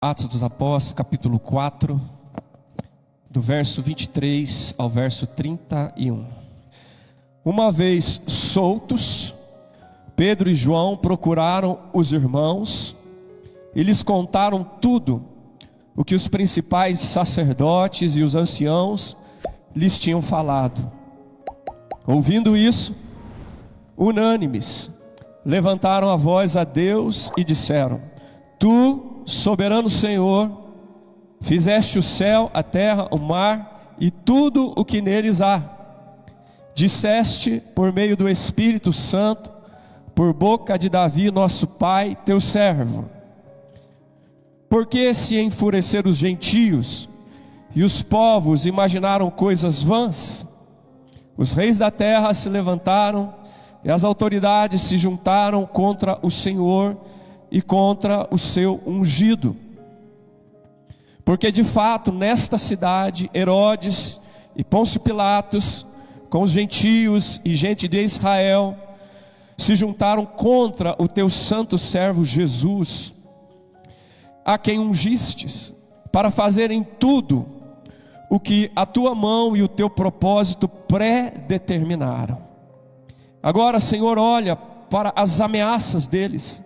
Atos dos Apóstolos, capítulo 4, do verso 23 ao verso 31. Uma vez soltos, Pedro e João procuraram os irmãos e lhes contaram tudo o que os principais sacerdotes e os anciãos lhes tinham falado. Ouvindo isso, unânimes, levantaram a voz a Deus e disseram: Tu, soberano Senhor, fizeste o céu, a terra, o mar e tudo o que neles há. Disseste por meio do Espírito Santo, por boca de Davi nosso pai, teu servo: porque se enfureceram os gentios e os povos imaginaram coisas vãs? Os reis da terra se levantaram e as autoridades se juntaram contra o Senhor e contra o seu ungido. Porque de fato nesta cidade Herodes e Pôncio Pilatos, com os gentios e gente de Israel, se juntaram contra o teu santo servo Jesus, a quem ungistes, para fazerem tudo o que a tua mão e o teu propósito pré-determinaram. Agora, Senhor, olha para as ameaças deles.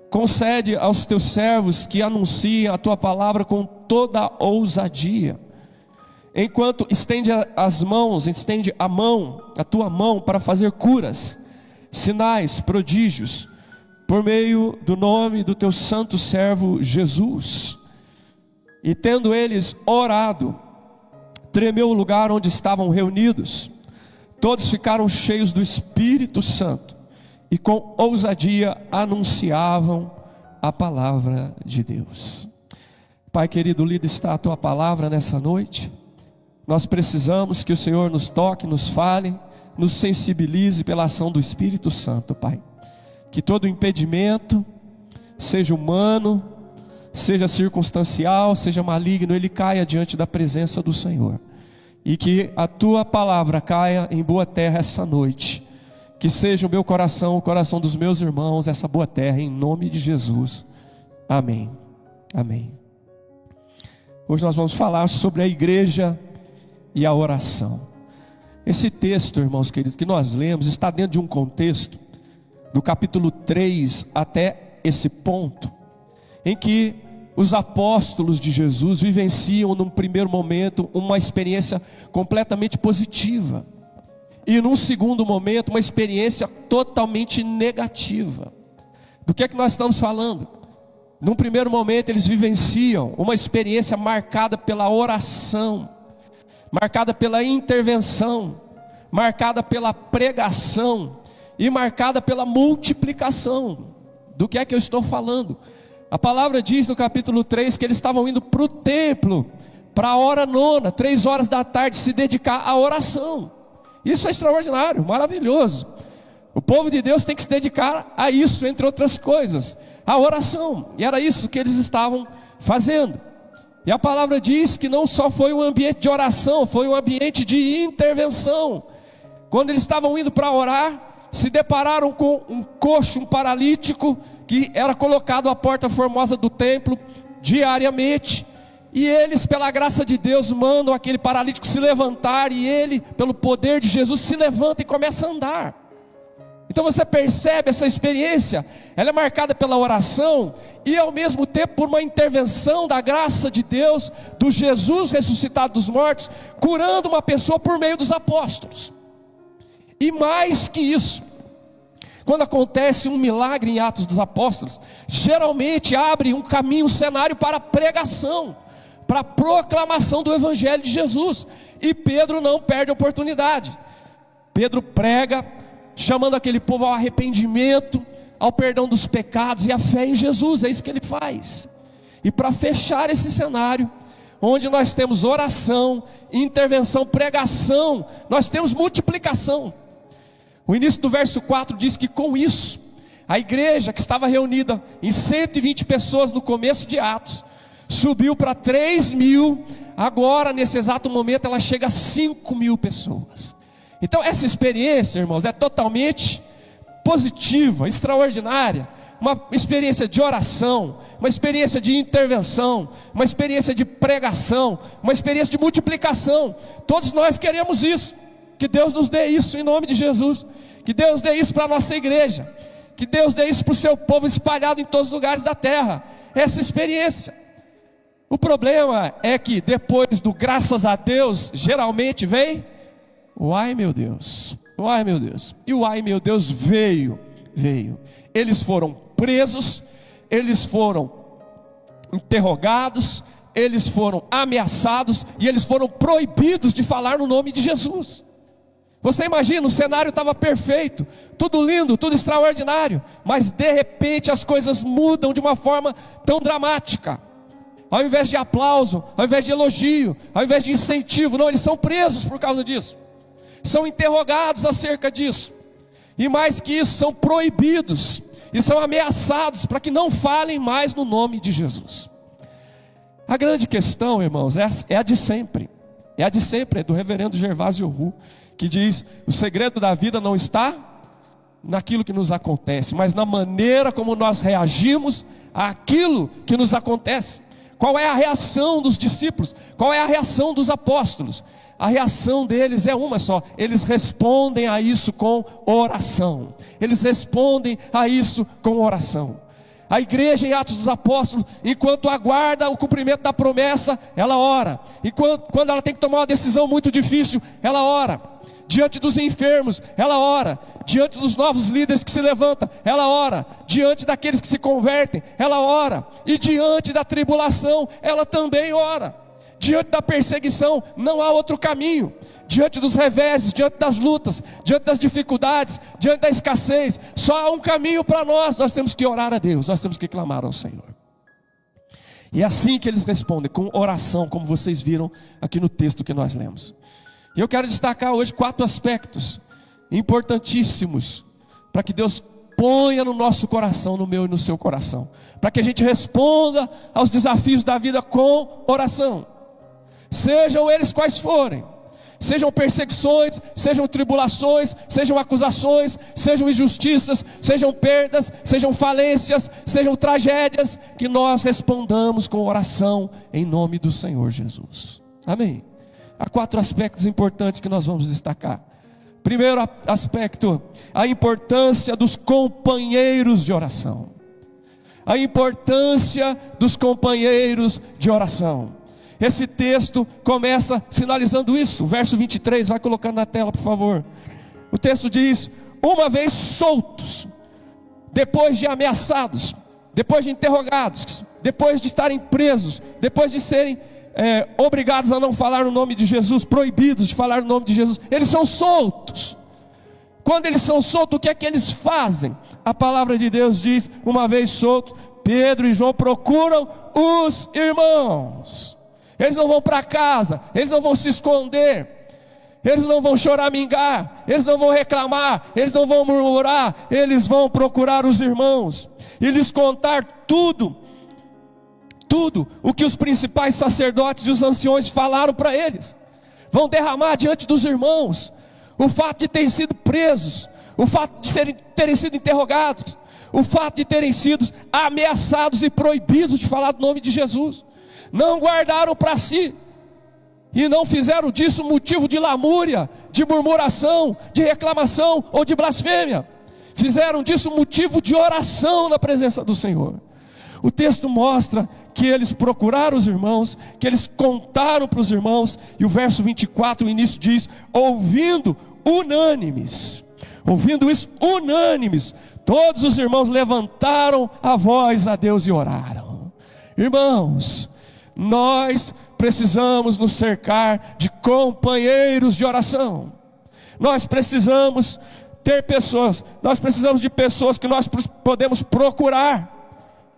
Concede aos teus servos que anunciem a tua palavra com toda ousadia, enquanto estende a mão, a tua mão, para fazer curas, sinais, prodígios, por meio do nome do teu santo servo Jesus. E tendo eles orado, tremeu o lugar onde estavam reunidos. Todos ficaram cheios do Espírito Santo e com ousadia anunciavam a palavra de Deus. Pai querido, lida está a tua palavra nessa noite. Nós precisamos que o Senhor nos toque, nos fale, nos sensibilize pela ação do Espírito Santo, Pai. Que todo impedimento, seja humano, seja circunstancial, seja maligno, ele caia diante da presença do Senhor. E que a tua palavra caia em boa terra essa noite. Que seja o meu coração, o coração dos meus irmãos, essa boa terra, em nome de Jesus. Amém. Amém. Hoje nós vamos falar sobre a igreja e a oração. Esse texto, irmãos queridos, que nós lemos, está dentro de um contexto, do capítulo 3 até esse ponto, em que os apóstolos de Jesus vivenciam num primeiro momento uma experiência completamente positiva. E num segundo momento, uma experiência totalmente negativa. Do que é que nós estamos falando? Num primeiro momento, eles vivenciam uma experiência marcada pela oração, marcada pela intervenção, marcada pela pregação e marcada pela multiplicação. Do que é que eu estou falando? A palavra diz no capítulo 3 que eles estavam indo para o templo, para a hora nona, 3 horas da tarde, se dedicar à oração. Isso é extraordinário, maravilhoso. O povo de Deus tem que se dedicar a isso, entre outras coisas, a oração. E era isso que eles estavam fazendo. E a palavra diz que não só foi um ambiente de oração, foi um ambiente de intervenção. Quando eles estavam indo para orar, se depararam com um coxo, um paralítico, que era colocado à porta formosa do templo diariamente. E eles, pela graça de Deus, mandam aquele paralítico se levantar, e ele, pelo poder de Jesus, se levanta e começa a andar. Então você percebe essa experiência, ela é marcada pela oração e ao mesmo tempo por uma intervenção da graça de Deus, do Jesus ressuscitado dos mortos, curando uma pessoa por meio dos apóstolos. E mais que isso, quando acontece um milagre em Atos dos Apóstolos, geralmente abre um caminho, um cenário para a pregação, para a proclamação do Evangelho de Jesus. E Pedro não perde a oportunidade. Pedro prega, chamando aquele povo ao arrependimento, ao perdão dos pecados e à fé em Jesus. É isso que ele faz. E para fechar esse cenário, onde nós temos oração, intervenção, pregação, nós temos multiplicação. O início do verso 4 diz que com isso, a igreja que estava reunida em 120 pessoas no começo de Atos, subiu para 3.000, agora nesse exato momento ela chega a 5.000 pessoas. Então essa experiência, irmãos, é totalmente positiva, extraordinária, uma experiência de oração, uma experiência de intervenção, uma experiência de pregação, uma experiência de multiplicação. Todos nós queremos isso. Que Deus nos dê isso em nome de Jesus. Que Deus dê isso para a nossa igreja. Que Deus dê isso para o seu povo espalhado em todos os lugares da terra. Essa experiência. O problema é que depois do graças a Deus, geralmente vem o ai meu Deus. O ai meu Deus. E o ai meu Deus veio. Eles foram presos, eles foram interrogados, eles foram ameaçados e eles foram proibidos de falar no nome de Jesus. Você imagina, o cenário estava perfeito, tudo lindo, tudo extraordinário, mas de repente as coisas mudam de uma forma tão dramática. Ao invés de aplauso, ao invés de elogio, ao invés de incentivo, não, eles são presos por causa disso, são interrogados acerca disso, e mais que isso, são proibidos e são ameaçados para que não falem mais no nome de Jesus. A grande questão, irmãos, é a de sempre. É a de sempre, é do reverendo Gervásio Hu, que diz: o segredo da vida não está naquilo que nos acontece, mas na maneira como nós reagimos àquilo que nos acontece. Qual é a reação dos discípulos? Qual é a reação dos apóstolos? A reação deles é uma só: eles respondem a isso com oração. Eles respondem a isso com oração. A igreja em Atos dos Apóstolos, enquanto aguarda o cumprimento da promessa, ela ora. E quando ela tem que tomar uma decisão muito difícil, ela ora. Diante dos enfermos, ela ora. Diante dos novos líderes que se levantam, ela ora. Diante daqueles que se convertem, ela ora. E diante da tribulação, ela também ora. Diante da perseguição, não há outro caminho. Diante dos reveses, diante das lutas, diante das dificuldades, diante da escassez, só há um caminho para nós. Nós temos que orar a Deus, nós temos que clamar ao Senhor. E é assim que eles respondem, com oração, como vocês viram aqui no texto que nós lemos. E eu quero destacar hoje 4 aspectos importantíssimos, para que Deus ponha no nosso coração, no meu e no seu coração, para que a gente responda aos desafios da vida com oração, sejam eles quais forem. Sejam perseguições, sejam tribulações, sejam acusações, sejam injustiças, sejam perdas, sejam falências, sejam tragédias, que nós respondamos com oração em nome do Senhor Jesus. Amém? Há 4 aspectos importantes que nós vamos destacar. Primeiro aspecto, a importância dos companheiros de oração. A importância dos companheiros de oração. Esse texto começa sinalizando isso. O verso 23, vai colocando na tela, por favor. O texto diz: uma vez soltos, depois de ameaçados, depois de interrogados, depois de estarem presos, depois de serem obrigados a não falar no nome de Jesus, proibidos de falar no nome de Jesus, eles são soltos. Quando eles são soltos, o que é que eles fazem? A palavra de Deus diz: uma vez soltos, Pedro e João procuram os irmãos. Eles não vão para casa, eles não vão se esconder, eles não vão choramingar, eles não vão reclamar, eles não vão murmurar, eles vão procurar os irmãos e lhes contar tudo o que os principais sacerdotes e os anciões falaram para eles. Vão derramar diante dos irmãos o fato de terem sido presos, o fato de terem sido interrogados, o fato de terem sido ameaçados e proibidos de falar do nome de Jesus. Não guardaram para si, e não fizeram disso motivo de lamúria, de murmuração, de reclamação ou de blasfêmia. Fizeram disso motivo de oração na presença do Senhor. O texto mostra que eles procuraram os irmãos, que eles contaram para os irmãos, e o verso 24, o início diz: ouvindo isso unânimes, todos os irmãos levantaram a voz a Deus e oraram. Irmãos, nós precisamos nos cercar de companheiros de oração. Nós precisamos ter pessoas, nós precisamos de pessoas que nós podemos procurar.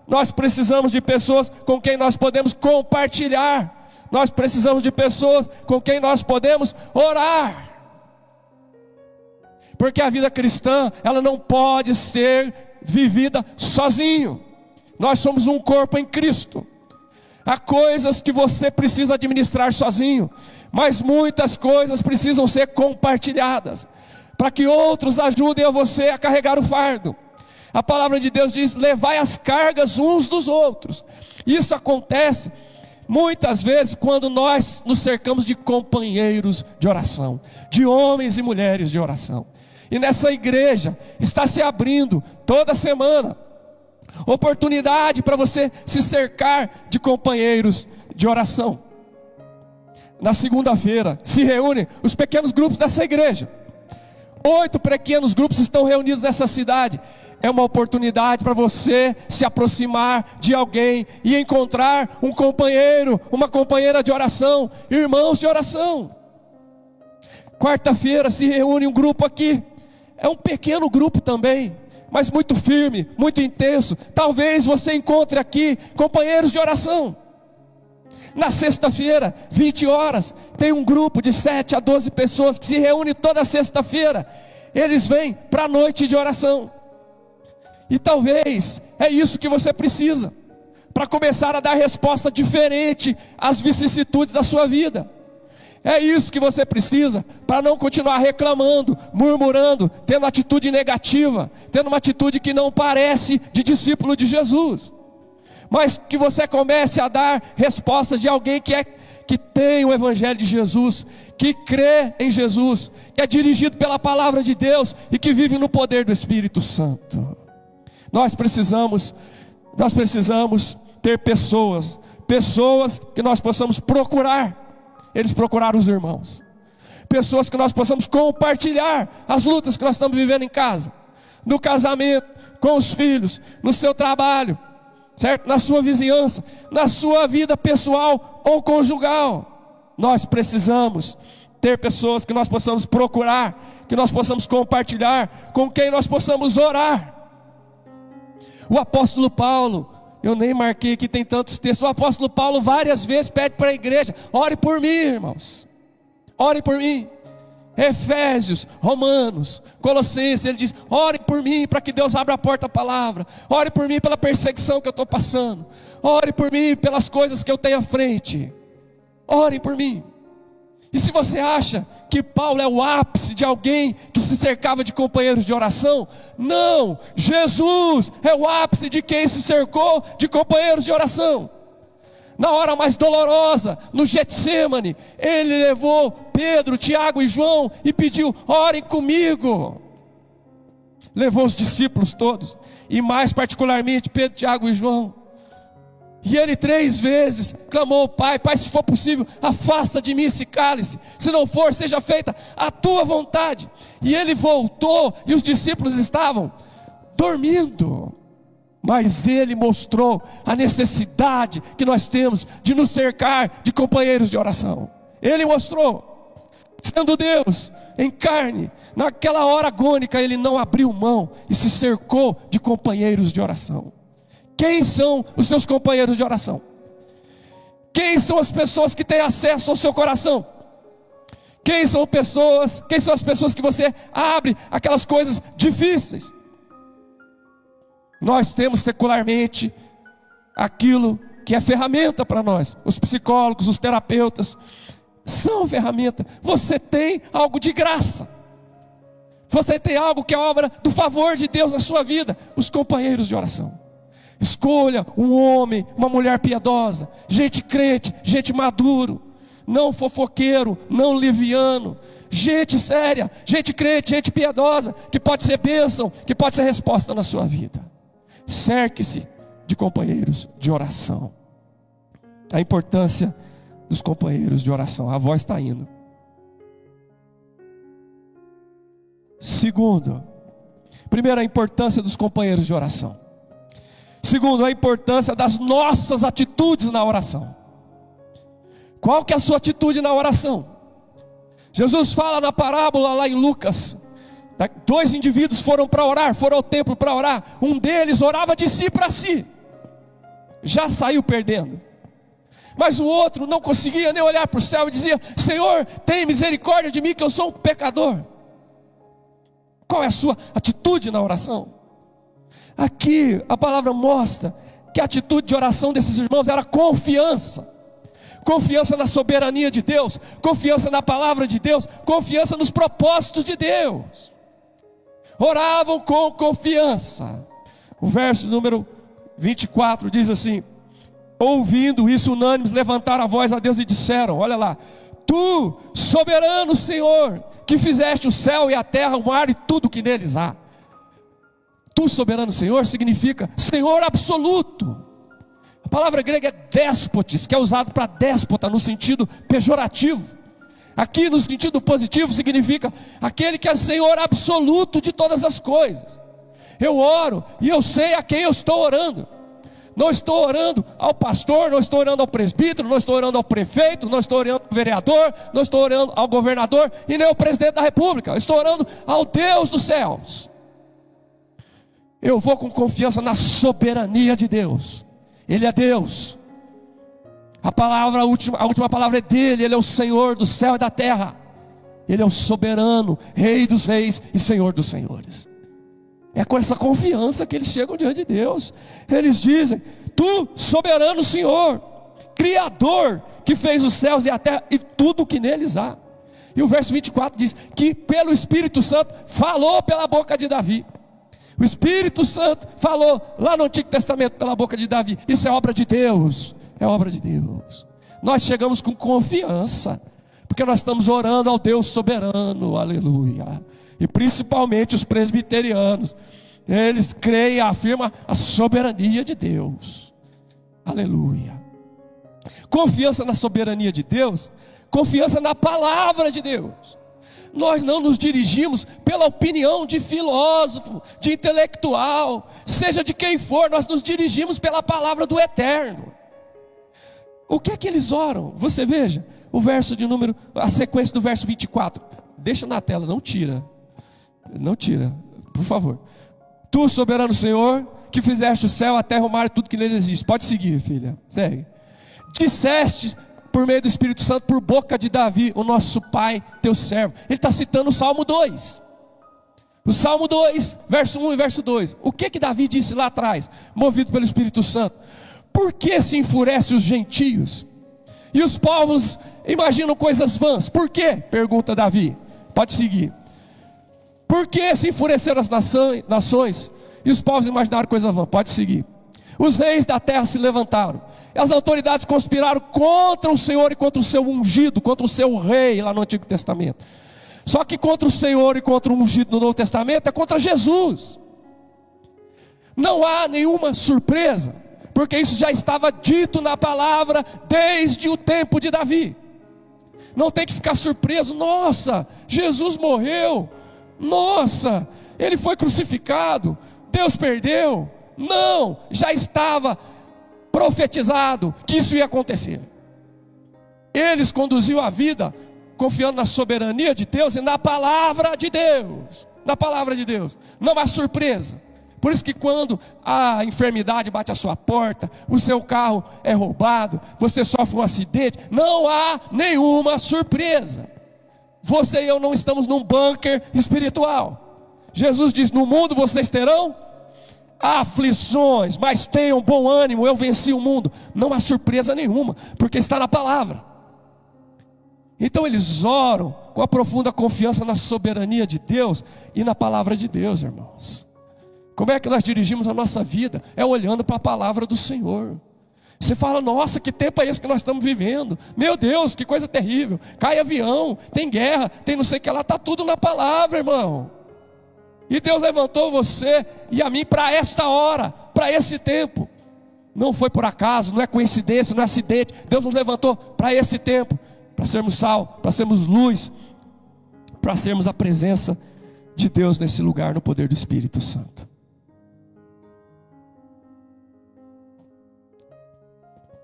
Nós precisamos de pessoas com quem nós podemos compartilhar. Nós precisamos de pessoas com quem nós podemos orar. Porque a vida cristã, ela não pode ser vivida sozinho. Nós somos um corpo em Cristo. Há coisas que você precisa administrar sozinho, mas muitas coisas precisam ser compartilhadas, para que outros ajudem a você a carregar o fardo. A palavra de Deus diz: levai as cargas uns dos outros. Isso acontece muitas vezes quando nós nos cercamos de companheiros de oração, de homens e mulheres de oração. E nessa igreja está se abrindo toda semana oportunidade para você se cercar de companheiros de oração. Na segunda-feira se reúnem os pequenos grupos dessa igreja. 8 pequenos grupos estão reunidos nessa cidade. É uma oportunidade para você se aproximar de alguém e encontrar um companheiro, uma companheira de oração, irmãos de oração. Quarta-feira se reúne um grupo aqui. É um pequeno grupo também, mas muito firme, muito intenso. Talvez você encontre aqui companheiros de oração. Na sexta-feira, 20 horas, tem um grupo de 7 a 12 pessoas que se reúne toda sexta-feira. Eles vêm para a noite de oração. E talvez é isso que você precisa para começar a dar resposta diferente às vicissitudes da sua vida. É isso que você precisa para não continuar reclamando, murmurando, tendo atitude negativa, tendo uma atitude que não parece de discípulo de Jesus. Mas que você comece a dar respostas de alguém que tem o Evangelho de Jesus, que crê em Jesus, que é dirigido pela palavra de Deus e que vive no poder do Espírito Santo. Nós precisamos ter pessoas que nós possamos procurar. Eles procuraram os irmãos. Pessoas que nós possamos compartilhar as lutas que nós estamos vivendo em casa, no casamento, com os filhos, no seu trabalho, certo? Na sua vizinhança, na sua vida pessoal ou conjugal. Nós precisamos ter pessoas que nós possamos procurar, que nós possamos compartilhar, com quem nós possamos orar. O apóstolo Paulo, eu nem marquei aqui, tem tantos textos. O apóstolo Paulo várias vezes pede para a igreja: ore por mim, irmãos, ore por mim. Efésios, Romanos, Colossenses, ele diz: ore por mim para que Deus abra a porta à palavra. Ore por mim pela perseguição que eu estou passando. Ore por mim pelas coisas que eu tenho à frente. Ore por mim. E se você acha que Paulo é o ápice de alguém que se cercava de companheiros de oração, não, Jesus é o ápice de quem se cercou de companheiros de oração. Na hora mais dolorosa, no Getsêmani, ele levou Pedro, Tiago e João e pediu: orem comigo. Levou os discípulos todos, e mais particularmente Pedro, Tiago e João. E ele 3 vezes clamou ao Pai: Pai, se for possível, afasta de mim esse cálice. Se não for, seja feita a tua vontade. E ele voltou e os discípulos estavam dormindo. Mas ele mostrou a necessidade que nós temos de nos cercar de companheiros de oração. Ele mostrou, sendo Deus em carne, naquela hora agônica, ele não abriu mão e se cercou de companheiros de oração. Quem são os seus companheiros de oração? Quem são as pessoas que têm acesso ao seu coração? Quem são as pessoas que você abre aquelas coisas difíceis? Nós temos secularmente aquilo que é ferramenta para nós. Os psicólogos, os terapeutas são ferramenta. Você tem algo de graça. Você tem algo que é obra do favor de Deus na sua vida. Os companheiros de oração. Escolha um homem, uma mulher piedosa, gente crente, gente maduro, não fofoqueiro, não liviano, gente séria, gente crente, gente piedosa, que pode ser bênção, que pode ser resposta na sua vida. Cerque-se de companheiros de oração. A importância dos companheiros de oração. A voz está indo. Segundo, primeiro, a importância dos companheiros de oração. Segundo, a importância das nossas atitudes na oração. Qual que é a sua atitude na oração? Jesus fala na parábola lá em Lucas: 2 indivíduos foram para orar, foram ao templo para orar. Um deles orava de si para si, já saiu perdendo. Mas o outro não conseguia nem olhar para o céu e dizia: Senhor, tem misericórdia de mim, que eu sou um pecador. Qual é a sua atitude na oração? Aqui a palavra mostra que a atitude de oração desses irmãos era confiança. Confiança na soberania de Deus, confiança na palavra de Deus, confiança nos propósitos de Deus. Oravam com confiança. O verso número 24 diz assim: ouvindo isso, unânimes levantaram a voz a Deus e disseram, olha lá: Tu, soberano Senhor, que fizeste o céu e a terra, o mar e tudo que neles há. Tu, soberano Senhor, significa Senhor absoluto. A palavra grega é déspotes, que é usado para déspota no sentido pejorativo. Aqui no sentido positivo significa aquele que é Senhor absoluto de todas as coisas. Eu oro e eu sei a quem eu estou orando. Não estou orando ao pastor, não estou orando ao presbítero, não estou orando ao prefeito, não estou orando ao vereador, não estou orando ao governador e nem ao presidente da república. Eu estou orando ao Deus dos céus. Eu vou com confiança na soberania de Deus. Ele é Deus. A última palavra é dele. Ele é o Senhor do céu e da terra. Ele é o soberano, Rei dos reis e Senhor dos senhores. É com essa confiança que eles chegam diante de Deus. Eles dizem: Tu, soberano Senhor, Criador, que fez os céus e a terra e tudo o que neles há. E o verso 24 diz que pelo Espírito Santo falou pela boca de Davi. O Espírito Santo falou lá no Antigo Testamento pela boca de Davi. Isso é obra de Deus. É obra de Deus. Nós chegamos com confiança, porque nós estamos orando ao Deus soberano. Aleluia. E principalmente os presbiterianos, eles creem e afirmam a soberania de Deus. Aleluia. Confiança na soberania de Deus, confiança na palavra de Deus. Nós não nos dirigimos pela opinião de filósofo, de intelectual, seja de quem for, nós nos dirigimos pela palavra do Eterno. O que é que eles oram? Você veja, a sequência do verso 24. Deixa na tela, não tira. Não tira, por favor. Tu, soberano Senhor, que fizeste o céu, a terra, o mar e tudo que nele existe. Pode seguir, filha, segue. Disseste por meio do Espírito Santo, por boca de Davi, o nosso pai, teu servo. Ele está citando o Salmo 2. O Salmo 2, verso 1 e verso 2. O que Davi disse lá atrás, movido pelo Espírito Santo? Por que se enfurece os gentios? E os povos imaginam coisas vãs. Por quê? Pergunta Davi. Pode seguir. Por que se enfureceram as nações e os povos imaginaram coisas vãs? Pode seguir. Os reis da terra se levantaram, e as autoridades conspiraram contra o Senhor e contra o seu ungido, contra o seu rei lá no Antigo Testamento. Só que contra o Senhor e contra o ungido no Novo Testamento é contra Jesus. Não há nenhuma surpresa, porque isso já estava dito na palavra desde o tempo de Davi. Não tem que ficar surpreso. Nossa, Jesus morreu. Nossa, ele foi crucificado. Deus perdeu. Não, já estava profetizado que isso ia acontecer. Eles conduziam a vida confiando na soberania de Deus e na palavra de Deus. Na palavra de Deus. Não há surpresa. Por isso que quando a enfermidade bate à sua porta, o seu carro é roubado, você sofre um acidente, não há nenhuma surpresa. Você e eu não estamos num bunker espiritual. Jesus diz: no mundo vocês terão aflições, mas tenham bom ânimo, eu venci o mundo. Não há surpresa nenhuma, porque está na palavra. Então eles oram com a profunda confiança na soberania de Deus e na palavra de Deus, irmãos. Como é que nós dirigimos a nossa vida? É olhando para a palavra do Senhor. Você fala: nossa, que tempo é esse que nós estamos vivendo? Meu Deus, que coisa terrível. Cai avião, tem guerra, tem não sei o que lá. Está tudo na palavra, irmão. E Deus levantou você e a mim para esta hora, para esse tempo. Não foi por acaso, não é coincidência, não é acidente. Deus nos levantou para esse tempo, para sermos sal, para sermos luz, para sermos a presença de Deus nesse lugar, no poder do Espírito Santo.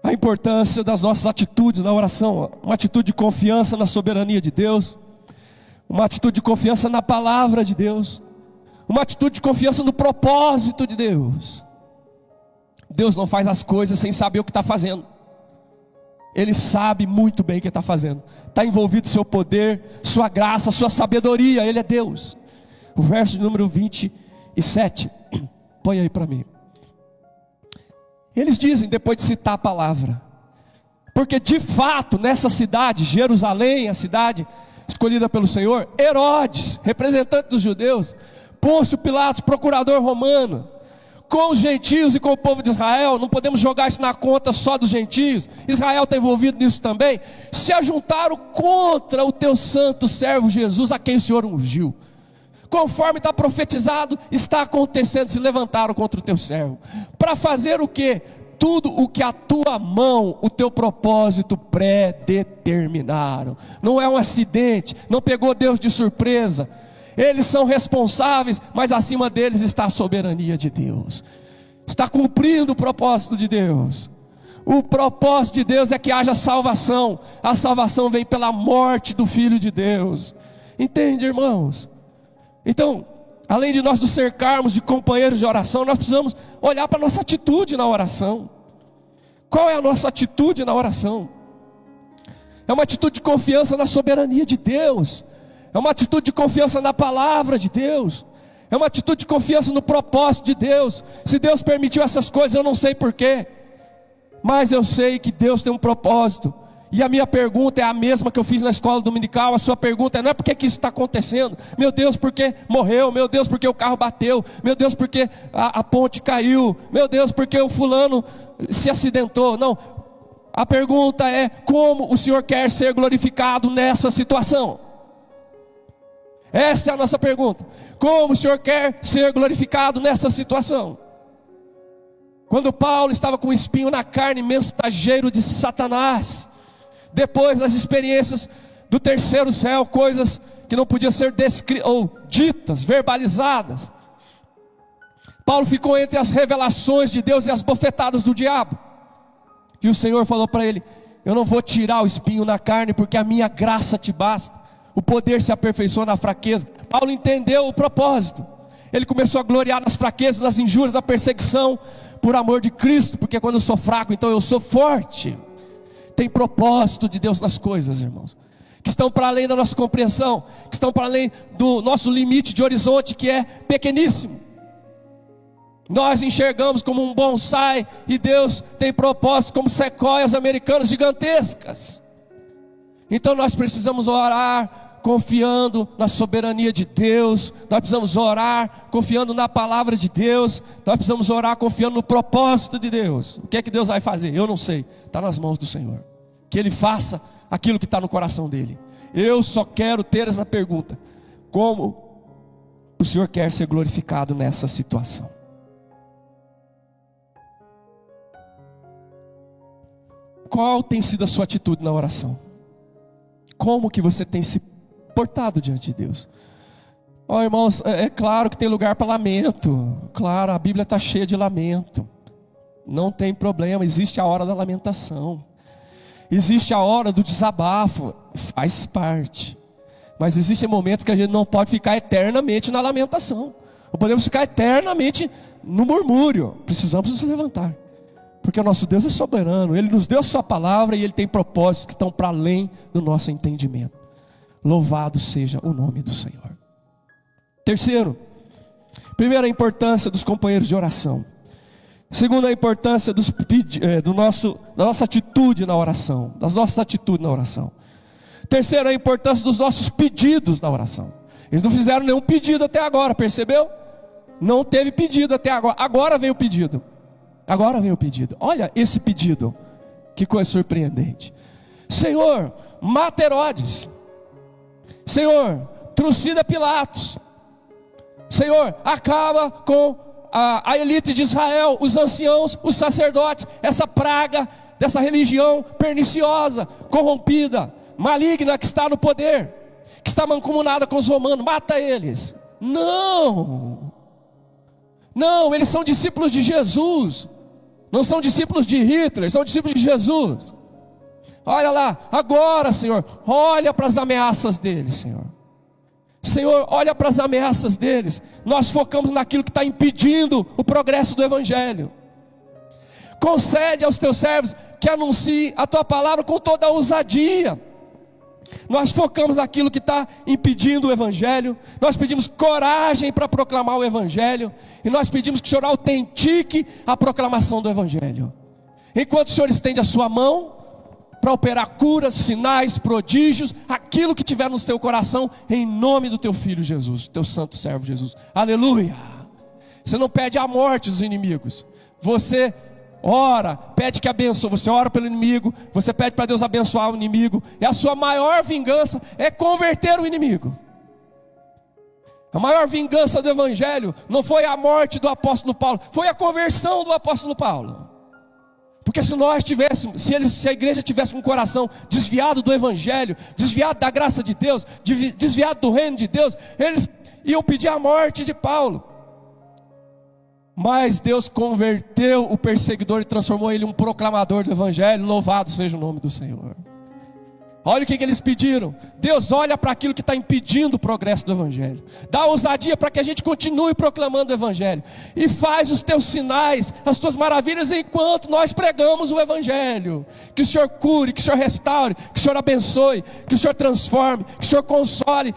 A importância das nossas atitudes na oração: uma atitude de confiança na soberania de Deus, uma atitude de confiança na palavra de Deus, uma atitude de confiança no propósito de Deus. Deus não faz as coisas sem saber o que está fazendo. Ele sabe muito bem o que está fazendo. Está envolvido seu poder, sua graça, sua sabedoria. Ele é Deus. O verso de número 27. Põe aí para mim. Eles dizem, depois de citar a palavra: porque de fato nessa cidade, Jerusalém, a cidade escolhida pelo Senhor, Herodes, representante dos judeus, Pôncio Pilatos, procurador romano, com os gentios e com o povo de Israel. Não podemos jogar isso na conta só dos gentios. Israel está envolvido nisso também. Se ajuntaram contra o teu santo servo Jesus, a quem o Senhor ungiu. Conforme está profetizado, está acontecendo. Se levantaram contra o teu servo. Para fazer o quê? Tudo o que a tua mão, o teu propósito pré-determinaram. Não é um acidente, não pegou Deus de surpresa. Eles são responsáveis, mas acima deles está a soberania de Deus. Está cumprindo o propósito de Deus. O propósito de Deus é que haja salvação. A salvação vem pela morte do Filho de Deus. Entende, irmãos? Então, além de nós nos cercarmos de companheiros de oração, nós precisamos olhar para a nossa atitude na oração. Qual é a nossa atitude na oração? É uma atitude de confiança na soberania de Deus. É uma atitude de confiança na palavra de Deus. É uma atitude de confiança no propósito de Deus. Se Deus permitiu essas coisas, eu não sei porquê, mas eu sei que Deus tem um propósito. E a minha pergunta é a mesma que eu fiz na escola dominical. A sua pergunta é: não é porque que isso está acontecendo? Meu Deus, porque morreu? Meu Deus, porque o carro bateu? Meu Deus, porque a ponte caiu? Meu Deus, porque o fulano se acidentou? Não, a pergunta é: como o Senhor quer ser glorificado nessa situação? Essa é a nossa pergunta. Como o Senhor quer ser glorificado nessa situação? Quando Paulo estava com o espinho na carne, mensageiro de Satanás, depois das experiências do terceiro céu, coisas que não podiam ser descritas ou ditas, verbalizadas, Paulo ficou entre as revelações de Deus e as bofetadas do diabo. E o Senhor falou para ele: eu não vou tirar o espinho na carne, porque a minha graça te basta. O poder se aperfeiçoa na fraqueza. Paulo entendeu o propósito. Ele começou a gloriar nas fraquezas, nas injúrias, na perseguição, por amor de Cristo, porque quando eu sou fraco, então eu sou forte. Tem propósito de Deus nas coisas, irmãos, que estão para além da nossa compreensão, que estão para além do nosso limite de horizonte, que é pequeníssimo. Nós enxergamos como um bonsai, e Deus tem propósitos como sequoias americanas gigantescas. Então nós precisamos orar confiando na soberania de Deus. Nós precisamos orar confiando na palavra de Deus. Nós precisamos orar confiando no propósito de Deus. O que é que Deus vai fazer? Eu não sei, está nas mãos do Senhor. Que Ele faça aquilo que está no coração dEle. Eu só quero ter essa pergunta: como o Senhor quer ser glorificado nessa situação? Qual tem sido a sua atitude na oração? Como que você tem se portado diante de Deus? Irmãos, é claro que tem lugar para lamento. Claro, a Bíblia está cheia de lamento. Não tem problema, existe a hora da lamentação. Existe a hora do desabafo, faz parte. Mas existem momentos que a gente não pode ficar eternamente na lamentação. Não podemos ficar eternamente no murmúrio. Precisamos nos levantar. Porque o nosso Deus é soberano. Ele nos deu a sua palavra e Ele tem propósitos que estão para além do nosso entendimento. Louvado seja o nome do Senhor. Terceiro, primeiro, a importância dos companheiros de oração. Segundo, a importância da nossa atitude na oração, das nossas atitudes na oração. Terceiro, a importância dos nossos pedidos na oração. Eles não fizeram nenhum pedido até agora, percebeu? Não teve pedido até agora. Agora vem o pedido. Agora vem o pedido. Olha esse pedido, que coisa surpreendente. Senhor, mata Herodes. Senhor, trucida Pilatos. Senhor, acaba com a elite de Israel, os anciãos, os sacerdotes, essa praga dessa religião perniciosa, corrompida, maligna, que está no poder, que está mancomunada com os romanos. Mata eles. Não, eles são discípulos de Jesus. Não são discípulos de Hitler, são discípulos de Jesus. Olha lá, agora, Senhor, olha para as ameaças deles, Senhor. Senhor, olha para as ameaças deles. Nós focamos naquilo que está impedindo o progresso do Evangelho. Concede aos teus servos que anunciem a tua palavra com toda a ousadia. Nós focamos naquilo que está impedindo o Evangelho. Nós pedimos coragem para proclamar o Evangelho. E nós pedimos que o Senhor autentique a proclamação do Evangelho. Enquanto o Senhor estende a sua mão para operar curas, sinais, prodígios, aquilo que tiver no seu coração, em nome do teu Filho Jesus, teu santo servo Jesus. Aleluia! Você não pede a morte dos inimigos. Você ora, pede que abençoe. Você ora pelo inimigo, você pede para Deus abençoar o inimigo. E a sua maior vingança é converter o inimigo. A maior vingança do evangelho não foi a morte do apóstolo Paulo, foi a conversão do apóstolo Paulo. Porque se nós tivéssemos, se a igreja tivesse um coração desviado do evangelho, desviado da graça de Deus, desviado do reino de Deus, eles iam pedir a morte de Paulo. Mas Deus converteu o perseguidor e transformou ele em um proclamador do evangelho. Louvado seja o nome do Senhor. Olha o que eles pediram. Deus olha para aquilo que está impedindo o progresso do evangelho. Dá ousadia para que a gente continue proclamando o evangelho. E faz os teus sinais, as tuas maravilhas, enquanto nós pregamos o evangelho. Que o Senhor cure, que o Senhor restaure, que o Senhor abençoe, que o Senhor transforme, que o Senhor console,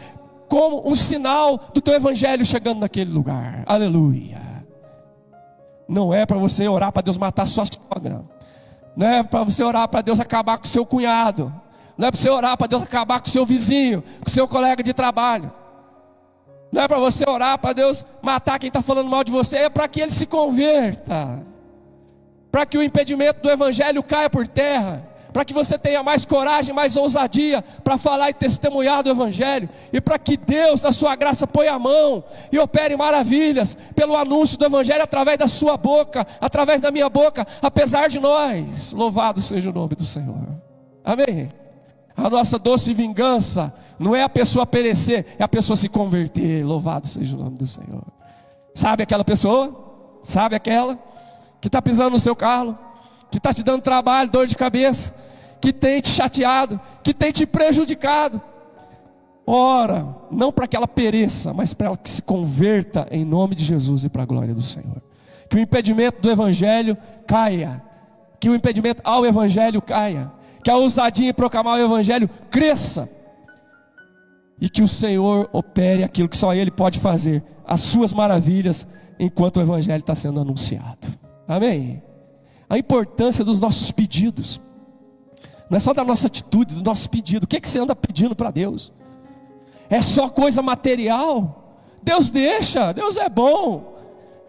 como um sinal do teu evangelho chegando naquele lugar. Aleluia. Não é para você orar para Deus matar sua sogra. Não é para você orar para Deus acabar com seu cunhado. Não é para você orar para Deus acabar com o seu vizinho, com o seu colega de trabalho. Não é para você orar para Deus matar quem está falando mal de você. É para que ele se converta. Para que o impedimento do evangelho caia por terra. Para que você tenha mais coragem, mais ousadia para falar e testemunhar do evangelho. E para que Deus, na sua graça, ponha a mão e opere maravilhas pelo anúncio do evangelho através da sua boca, através da minha boca, apesar de nós. Louvado seja o nome do Senhor. Amém. A nossa doce vingança não é a pessoa perecer, é a pessoa se converter. Louvado seja o nome do Senhor. Sabe aquela pessoa? Sabe aquela que está pisando no seu carro, que está te dando trabalho, dor de cabeça, que tem te chateado, que tem te prejudicado? Ora, não para que ela pereça, mas para ela que se converta em nome de Jesus e para a glória do Senhor. Que o impedimento do evangelho caia, que o impedimento ao evangelho caia, que a ousadia em proclamar o evangelho cresça, e que o Senhor opere aquilo que só Ele pode fazer, as suas maravilhas, enquanto o evangelho está sendo anunciado. Amém? A importância dos nossos pedidos, não é só da nossa atitude, do nosso pedido. O que você anda pedindo para Deus? É só coisa material? Deus deixa, Deus é bom.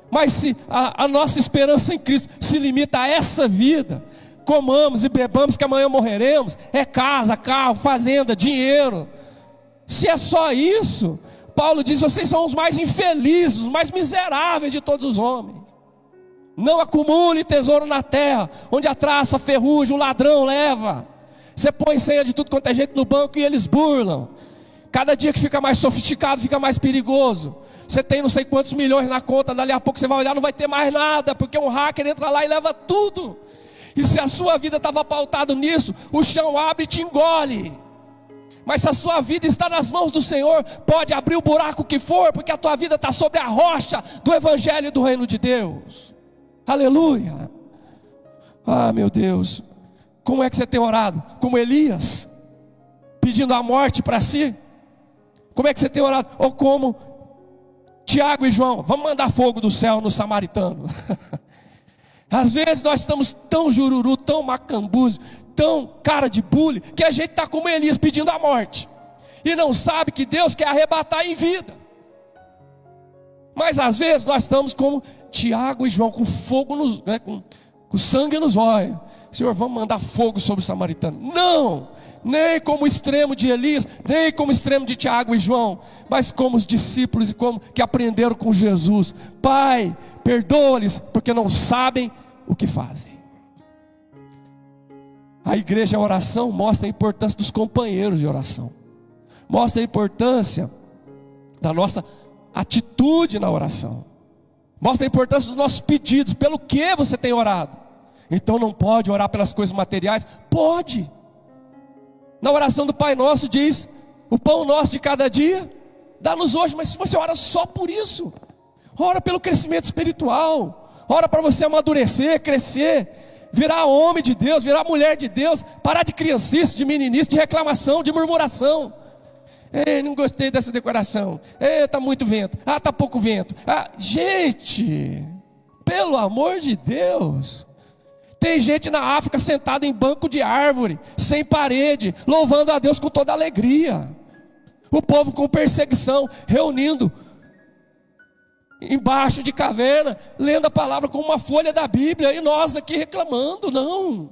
Mas se a nossa esperança em Cristo se limita a essa vida, comamos e bebamos que amanhã morreremos, é casa, carro, fazenda, dinheiro. Se é só isso, Paulo diz: vocês são os mais infelizes, os mais miseráveis de todos os homens. Não acumule tesouro na terra, onde a traça, a ferrugem, o ladrão leva. Você põe senha de tudo quanto é jeito no banco e eles burlam. Cada dia que fica mais sofisticado, fica mais perigoso. Você tem não sei quantos milhões na conta, dali a pouco você vai olhar, não vai ter mais nada, porque um hacker entra lá e leva tudo. E se a sua vida estava pautada nisso, o chão abre e te engole. Mas se a sua vida está nas mãos do Senhor, pode abrir o buraco que for, porque a tua vida está sobre a rocha do evangelho e do reino de Deus. Aleluia. Ah, meu Deus, como é que você tem orado? Como Elias, pedindo a morte para si? Como é que você tem orado? Ou como Tiago e João: vamos mandar fogo do céu no samaritano. Às vezes nós estamos tão jururu, tão macambuzo, tão cara de bule, que a gente está como Elias pedindo a morte, e não sabe que Deus quer arrebatar em vida. Mas às vezes nós estamos como Tiago e João, com fogo nos, com sangue nos olhos. Senhor, vamos mandar fogo sobre o samaritano. Não, nem como o extremo de Elias, nem como o extremo de Tiago e João, mas como os discípulos e como que aprenderam com Jesus. Pai, perdoa-lhes, porque não sabem o que fazem. A igreja, a oração, mostra a importância dos companheiros de oração, mostra a importância da nossa atitude na oração, mostra a importância dos nossos pedidos. Pelo que você tem orado? Então não pode orar pelas coisas materiais? Pode. Na oração do Pai Nosso diz: o pão nosso de cada dia dá-nos hoje. Mas se você ora só por isso, ora pelo crescimento espiritual, ora para você amadurecer, crescer, virar homem de Deus, virar mulher de Deus, parar de criancice, de meninice, de reclamação, de murmuração. Ei, não gostei dessa decoração. Ei, está muito vento. Ah, está pouco vento. Ah, gente, pelo amor de Deus. Tem gente na África sentada em banco de árvore, sem parede, louvando a Deus com toda alegria. O povo com perseguição, reunindo embaixo de caverna, lendo a palavra com uma folha da Bíblia, e nós aqui reclamando. Não.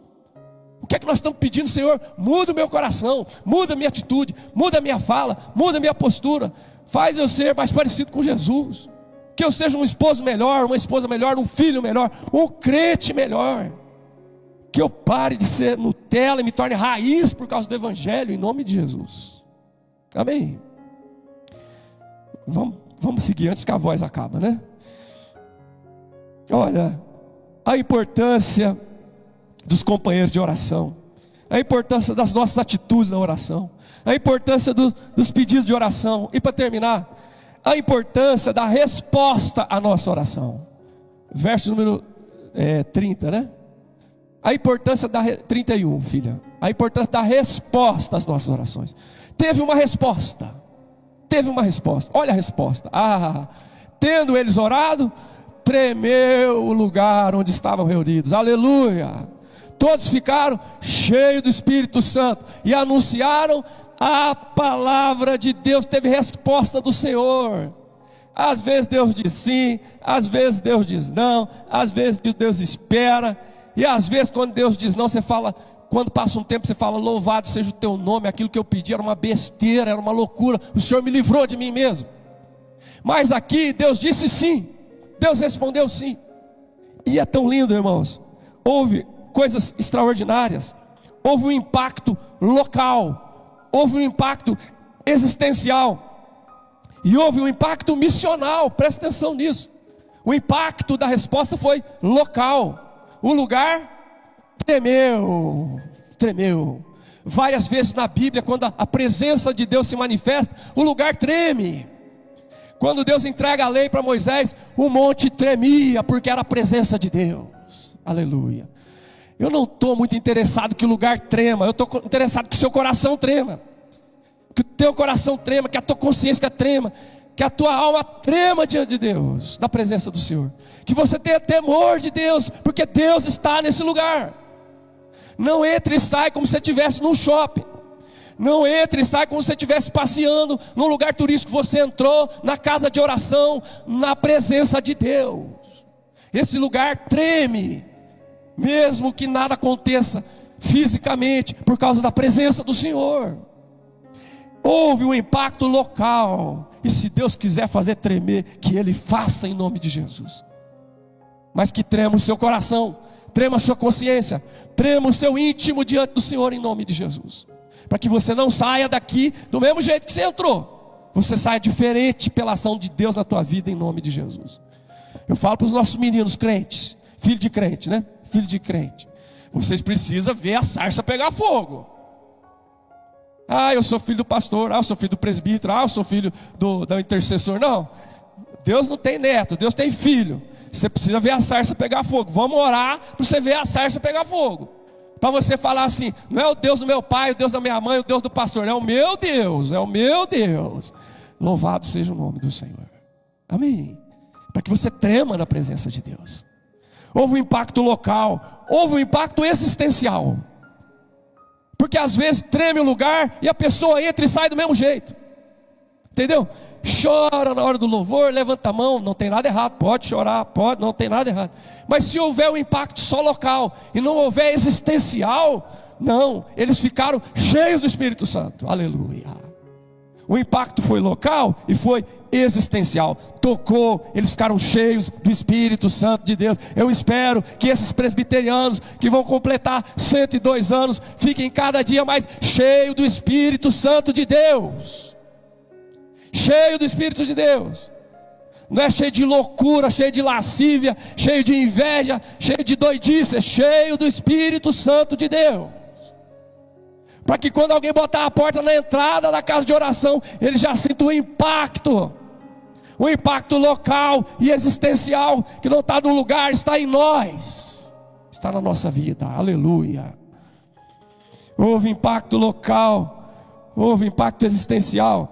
O que é que nós estamos pedindo? Senhor, muda o meu coração, muda a minha atitude, muda a minha fala, muda a minha postura, faz eu ser mais parecido com Jesus, que eu seja um esposo melhor, uma esposa melhor, um filho melhor, um crente melhor, que eu pare de ser Nutella e me torne raiz por causa do Evangelho, em nome de Jesus. Amém? Vamos seguir antes que a voz acabe, né? Olha, a importância dos companheiros de oração, a importância das nossas atitudes na oração, a importância dos pedidos de oração, e para terminar, a importância da resposta à nossa oração. Verso número 30, né? A importância 31, filha. A importância da resposta às nossas orações. Teve uma resposta. Olha a resposta. Tendo eles orado, tremeu o lugar onde estavam reunidos. Aleluia. Todos ficaram cheios do Espírito Santo e anunciaram a palavra de Deus. Teve resposta do Senhor. Às vezes Deus diz sim, às vezes Deus diz não, às vezes Deus espera, e às vezes quando Deus diz não, você fala, quando passa um tempo você fala, louvado seja o teu nome, aquilo que eu pedi era uma besteira, era uma loucura, o Senhor me livrou de mim mesmo. Mas aqui Deus disse sim, Deus respondeu sim, e é tão lindo, irmãos. Houve coisas extraordinárias, houve um impacto local, houve um impacto existencial, e houve um impacto missional. Presta atenção nisso. O impacto da resposta foi local. O lugar tremeu. Várias vezes na Bíblia, quando a presença de Deus se manifesta, o lugar treme. Quando Deus entrega a lei para Moisés, o monte tremia, porque era a presença de Deus. Aleluia. Eu não estou muito interessado que o lugar trema, eu estou interessado que o seu coração trema, que o teu coração trema, que a tua consciência trema, que a tua alma trema diante de Deus, na presença do Senhor, que você tenha temor de Deus, porque Deus está nesse lugar. Não entre e sai como se você estivesse num shopping, não entre e sai como se você estivesse passeando num lugar turístico. Você entrou na casa de oração, na presença de Deus. Esse lugar treme, mesmo que nada aconteça fisicamente, por causa da presença do Senhor. Houve um impacto local, e se Deus quiser fazer tremer, que Ele faça em nome de Jesus. Mas que trema o seu coração, trema a sua consciência, trema o seu íntimo diante do Senhor em nome de Jesus, para que você não saia daqui do mesmo jeito que você entrou, você saia diferente pela ação de Deus na tua vida em nome de Jesus. Eu falo para os nossos meninos crentes, filho de crente, né? Filho de crente, vocês precisam ver a sarça pegar fogo. Eu sou filho do pastor, eu sou filho do presbítero, eu sou filho do intercessor. Não, Deus não tem neto, Deus tem filho. Você precisa ver a sarça pegar fogo. Vamos orar para você ver a sarça pegar fogo, para você falar assim, não é o Deus do meu pai, o Deus da minha mãe, o Deus do pastor, é o meu Deus, é o meu Deus. Louvado seja o nome do Senhor. Amém. Para que você trema na presença de Deus. Houve um impacto local, houve um impacto existencial, porque às vezes treme o lugar e a pessoa entra e sai do mesmo jeito, entendeu? Chora na hora do louvor, levanta a mão, não tem nada errado, pode chorar, pode, não tem nada errado. Mas se houver um impacto só local e não houver existencial, não, eles ficaram cheios do Espírito Santo. Aleluia. O impacto foi local e foi existencial. Tocou, eles ficaram cheios do Espírito Santo de Deus. Eu espero que esses presbiterianos que vão completar 102 anos fiquem cada dia mais cheios do Espírito Santo de Deus. Cheio do Espírito de Deus. Não é cheio de loucura, cheio de lascívia, cheio de inveja, cheio de doidice, é cheio do Espírito Santo de Deus. Para que quando alguém botar a porta na entrada da casa de oração, ele já sinta um impacto local e existencial, que não está no lugar, está em nós, está na nossa vida. Aleluia. Houve impacto local, houve impacto existencial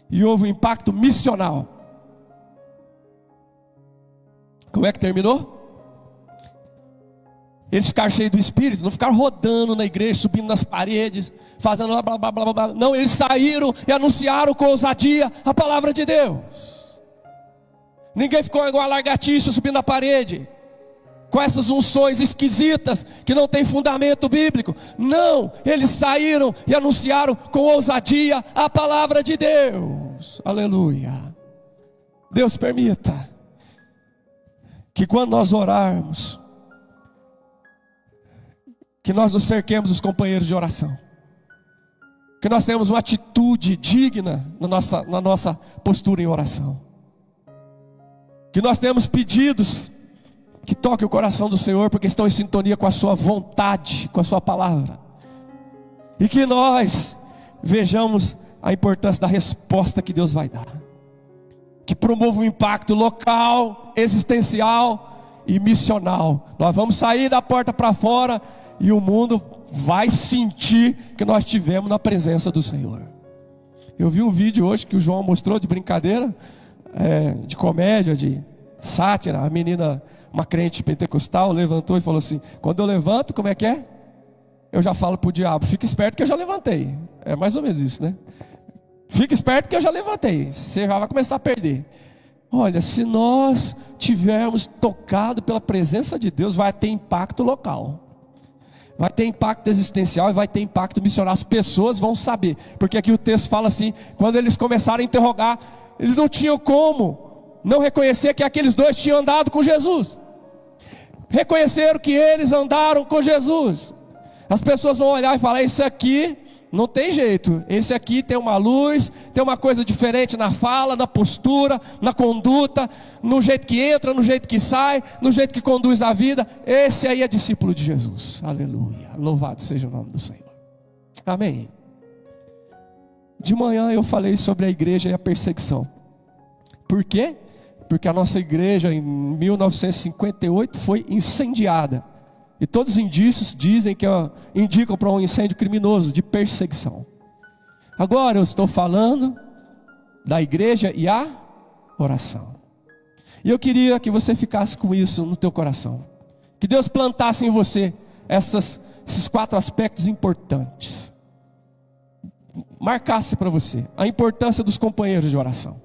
e houve um impacto missional. Como é que terminou? Eles ficaram cheios do Espírito, não ficaram rodando na igreja, subindo nas paredes, fazendo blá blá blá blá blá. Não, eles saíram e anunciaram com ousadia a palavra de Deus. Ninguém ficou igual a lagartixa subindo a parede, com essas unções esquisitas, que não tem fundamento bíblico. Não, eles saíram e anunciaram com ousadia a palavra de Deus. Aleluia. Deus permita que quando nós orarmos, que nós nos cerquemos dos companheiros de oração, que nós tenhamos uma atitude digna na nossa postura em oração, que nós tenhamos pedidos que toquem o coração do Senhor, porque estão em sintonia com a sua vontade, com a sua palavra, e que nós vejamos a importância da resposta que Deus vai dar, que promova um impacto local, existencial e missional. Nós vamos sair da porta para fora e o mundo vai sentir que nós estivemos na presença do Senhor. Eu vi um vídeo hoje que o João mostrou de brincadeira, de comédia, de sátira. A menina, uma crente pentecostal, levantou e falou assim: quando eu levanto, como é que é? Eu já falo para o diabo: fica esperto que eu já levantei. É mais ou menos isso, né? Fica esperto que eu já levantei, você já vai começar a perder. Olha, se nós tivermos tocado pela presença de Deus, vai ter impacto local, vai ter impacto existencial e vai ter impacto missionário. As pessoas vão saber, porque aqui o texto fala assim: quando eles começaram a interrogar, eles não tinham como não reconhecer que aqueles dois tinham andado com Jesus. Reconheceram que eles andaram com Jesus. As pessoas vão olhar e falar: esse aqui não tem jeito, esse aqui tem uma luz, tem uma coisa diferente na fala, na postura, na conduta, no jeito que entra, no jeito que sai, no jeito que conduz a vida. Esse aí é discípulo de Jesus. Aleluia, louvado seja o nome do Senhor. Amém. De manhã eu falei sobre a igreja e a perseguição. Por quê? Porque a nossa igreja em 1958 foi incendiada. E todos os indícios dizem que indicam para um incêndio criminoso, de perseguição. Agora eu estou falando da igreja e a oração. E eu queria que você ficasse com isso no teu coração. Que Deus plantasse em você esses 4 aspectos importantes. Marcasse para você a importância dos companheiros de oração,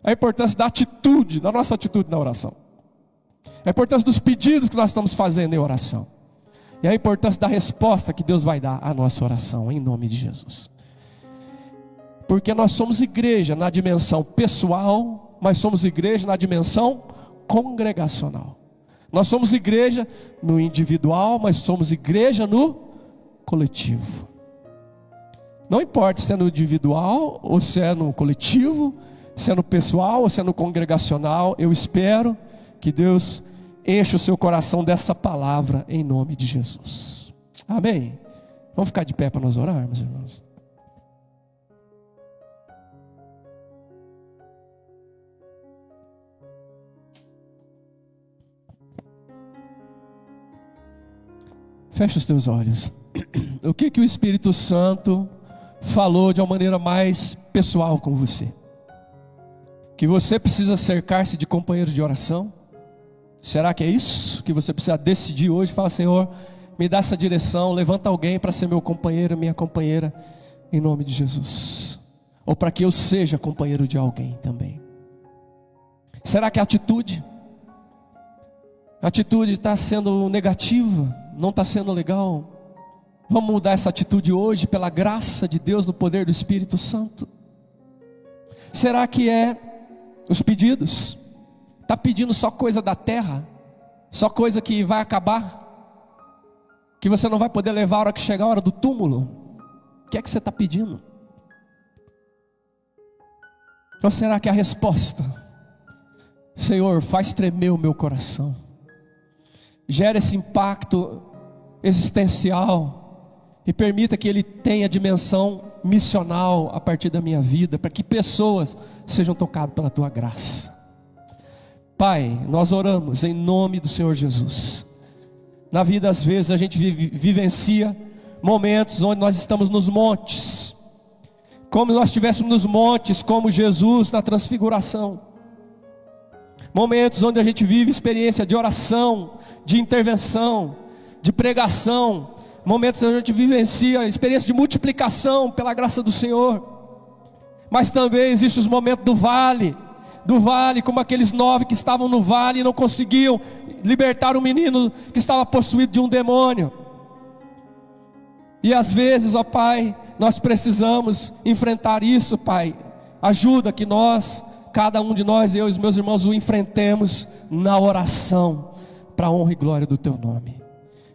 a importância da atitude, da nossa atitude na oração, a importância dos pedidos que nós estamos fazendo em oração, e a importância da resposta que Deus vai dar à nossa oração, em nome de Jesus. Porque nós somos igreja na dimensão pessoal, mas somos igreja na dimensão congregacional. Nós somos igreja no individual, mas somos igreja no coletivo. Não importa se é no individual, ou se é no coletivo, se é no pessoal, ou se é no congregacional, eu espero que Deus enche o seu coração dessa palavra, em nome de Jesus. Amém? Vamos ficar de pé para nós orarmos, irmãos. Fecha os teus olhos. O que o Espírito Santo falou de uma maneira mais pessoal com você? Que você precisa cercar-se de companheiros de oração? Será que é isso que você precisa decidir hoje? Fala: Senhor, me dá essa direção, levanta alguém para ser meu companheiro, minha companheira, em nome de Jesus. Ou para que eu seja companheiro de alguém também. Será que a atitude está sendo negativa, não está sendo legal? Vamos mudar essa atitude hoje pela graça de Deus, no poder do Espírito Santo. Será que é os pedidos? Está pedindo só coisa da terra? Só coisa que vai acabar? Que você não vai poder levar a hora que chegar a hora do túmulo? O que é que você está pedindo? Ou será que a resposta: Senhor, faz tremer o meu coração, gera esse impacto existencial e permita que ele tenha dimensão missional a partir da minha vida, para que pessoas sejam tocadas pela tua graça. Pai, nós oramos em nome do Senhor Jesus. Na vida, às vezes, a gente vivencia momentos onde nós estamos nos montes, como nós estivéssemos nos montes, como Jesus na transfiguração. Momentos onde a gente vive experiência de oração, de intervenção, de pregação. Momentos onde a gente vivencia a experiência de multiplicação pela graça do Senhor. Mas também existem os momentos do vale, do vale, como aqueles 9 que estavam no vale e não conseguiam libertar o menino que estava possuído de um demônio. E às vezes, ó Pai, nós precisamos enfrentar isso, Pai. Ajuda que nós, cada um de nós, eu e os meus irmãos, o enfrentemos na oração, para a honra e glória do Teu nome.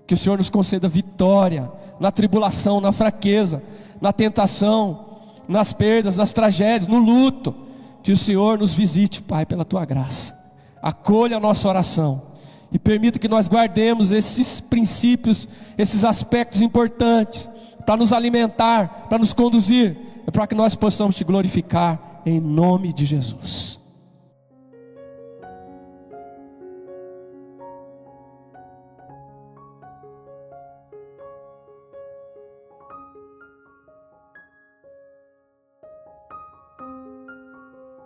Que o Senhor nos conceda vitória na tribulação, na fraqueza, na tentação, nas perdas, nas tragédias, no luto. Que o Senhor nos visite, Pai, pela Tua graça. Acolha a nossa oração e permita que nós guardemos esses princípios, esses aspectos importantes, para nos alimentar, para nos conduzir, para que nós possamos Te glorificar, em nome de Jesus.